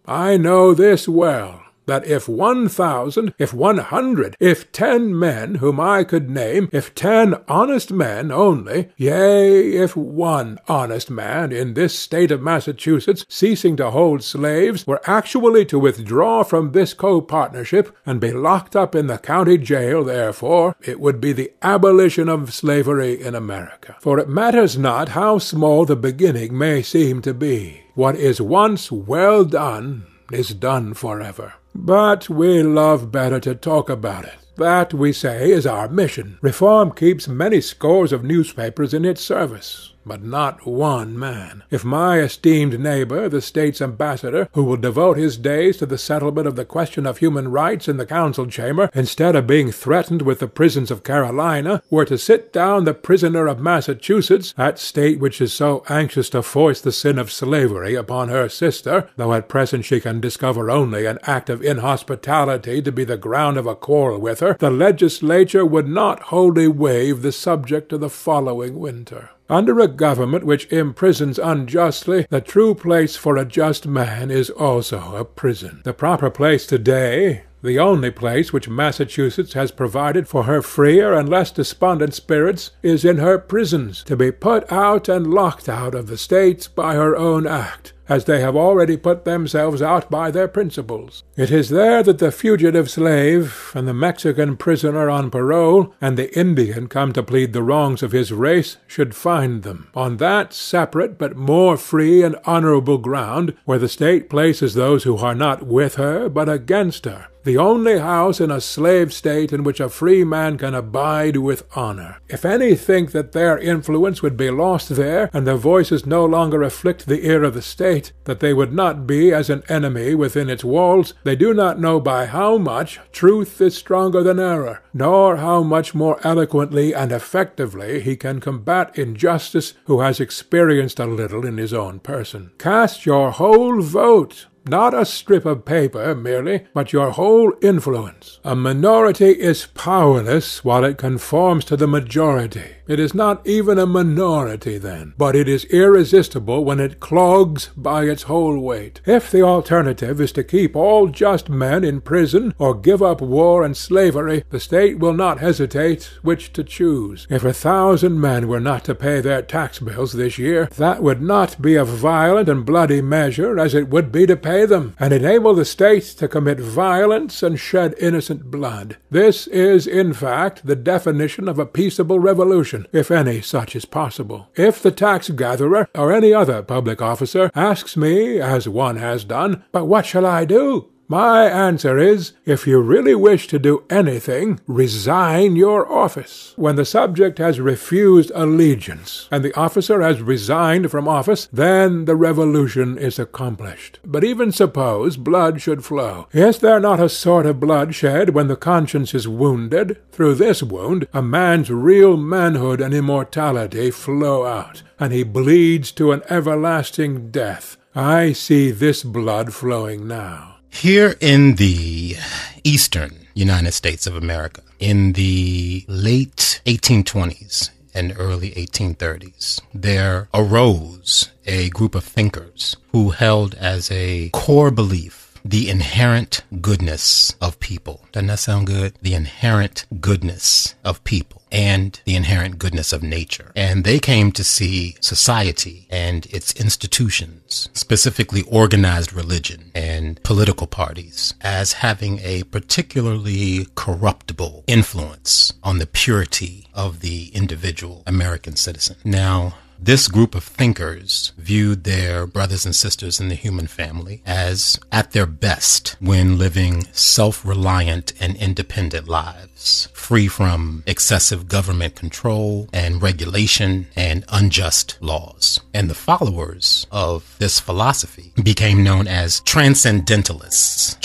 I know this well, that if 1,000, if 100, if 10 men whom I could name, if 10 honest men only, yea, if one honest man in this state of Massachusetts, ceasing to hold slaves, were actually to withdraw from this co-partnership, and be locked up in the county jail therefore, it would be the abolition of slavery in America. For it matters not how small the beginning may seem to be. What is once well done is done forever. But we love better to talk about it. That, we say, is our mission. Reform keeps many scores of newspapers in its service, but not one man. If my esteemed neighbor, the state's ambassador, who will devote his days to the settlement of the question of human rights in the council chamber, instead of being threatened with the prisons of Carolina, were to sit down the prisoner of Massachusetts, that state which is so anxious to force the sin of slavery upon her sister, though at present she can discover only an act of inhospitality to be the ground of a quarrel with her, the legislature would not wholly waive the subject to the following winter. Under a government which imprisons unjustly, the true place for a just man is also a prison. The proper place today, the only place which Massachusetts has provided for her freer and less despondent spirits, is in her prisons, to be put out and locked out of the state by her own act, as they have already put themselves out by their principles. It is there that the fugitive slave, and the Mexican prisoner on parole, and the Indian come to plead the wrongs of his race, should find them, on that separate but more free and honorable ground, where the state places those who are not with her, but against her, the only house in a slave state in which a free man can abide with honor. If any think that their influence would be lost there, and their voices no longer afflict the ear of the state, that they would not be as an enemy within its walls, they do not know by how much truth is stronger than error, nor how much more eloquently and effectively he can combat injustice who has experienced a little in his own person. Cast your whole vote, not a strip of paper merely, but your whole influence. A minority is powerless while it conforms to the majority. It is not even a minority then, but it is irresistible when it clogs by its whole weight. If the alternative is to keep all just men in prison or give up war and slavery, the state will not hesitate which to choose. If 1,000 men were not to pay their tax bills this year, that would not be a violent and bloody measure as it would be to pay them, and enable the state to commit violence and shed innocent blood. This is, in fact, the definition of a peaceable revolution, if any such is possible. If the tax-gatherer, or any other public officer, asks me, as one has done, "But what shall I do?" my answer is, if you really wish to do anything, resign your office. When the subject has refused allegiance, and the officer has resigned from office, then the revolution is accomplished. But even suppose blood should flow. Is there not a sort of blood shed when the conscience is wounded? Through this wound, a man's real manhood and immortality flow out, and he bleeds to an everlasting death. I see this blood flowing now. Here in the eastern United States of America, in the late 1820s and early 1830s, there arose a group of thinkers who held as a core belief the inherent goodness of people. Doesn't that sound good? The inherent goodness of people and the inherent goodness of nature. And they came to see society and its institutions, specifically organized religion and political parties, as having a particularly corruptible influence on the purity of the individual American citizen. Now, this group of thinkers viewed their brothers and sisters in the human family as at their best when living self-reliant and independent lives, free from excessive government control and regulation and unjust laws. And the followers of this philosophy became known as transcendentalists,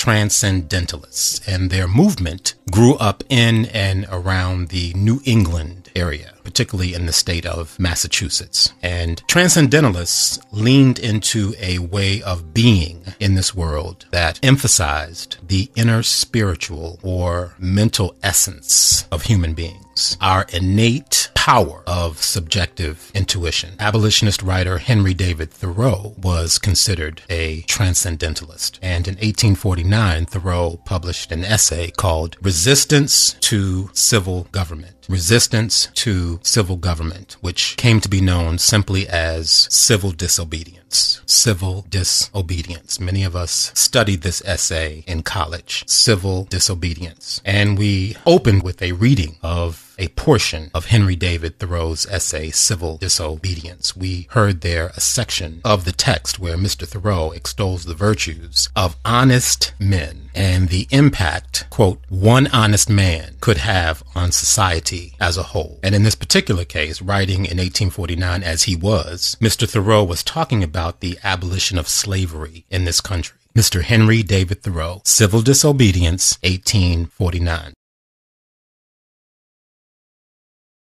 and their movement grew up in and around the New England area, particularly in the state of Massachusetts. And transcendentalists leaned into a way of being in this world that emphasized the inner spiritual or mental essence of human beings, our innate power of subjective intuition. Abolitionist writer Henry David Thoreau was considered a transcendentalist. And in 1849, Thoreau published an essay called Resistance to Civil Government. Resistance to Civil Government, which came to be known simply as civil disobedience. Civil disobedience. Many of us studied this essay in college. Civil disobedience. And we opened with a reading of a portion of Henry David Thoreau's essay, Civil Disobedience. We heard there a section of the text where Mr. Thoreau extols the virtues of honest men and the impact, quote, one honest man could have on society as a whole. And in this particular case, writing in 1849 as he was, Mr. Thoreau was talking about the abolition of slavery in this country. Mr. Henry David Thoreau, Civil Disobedience, 1849.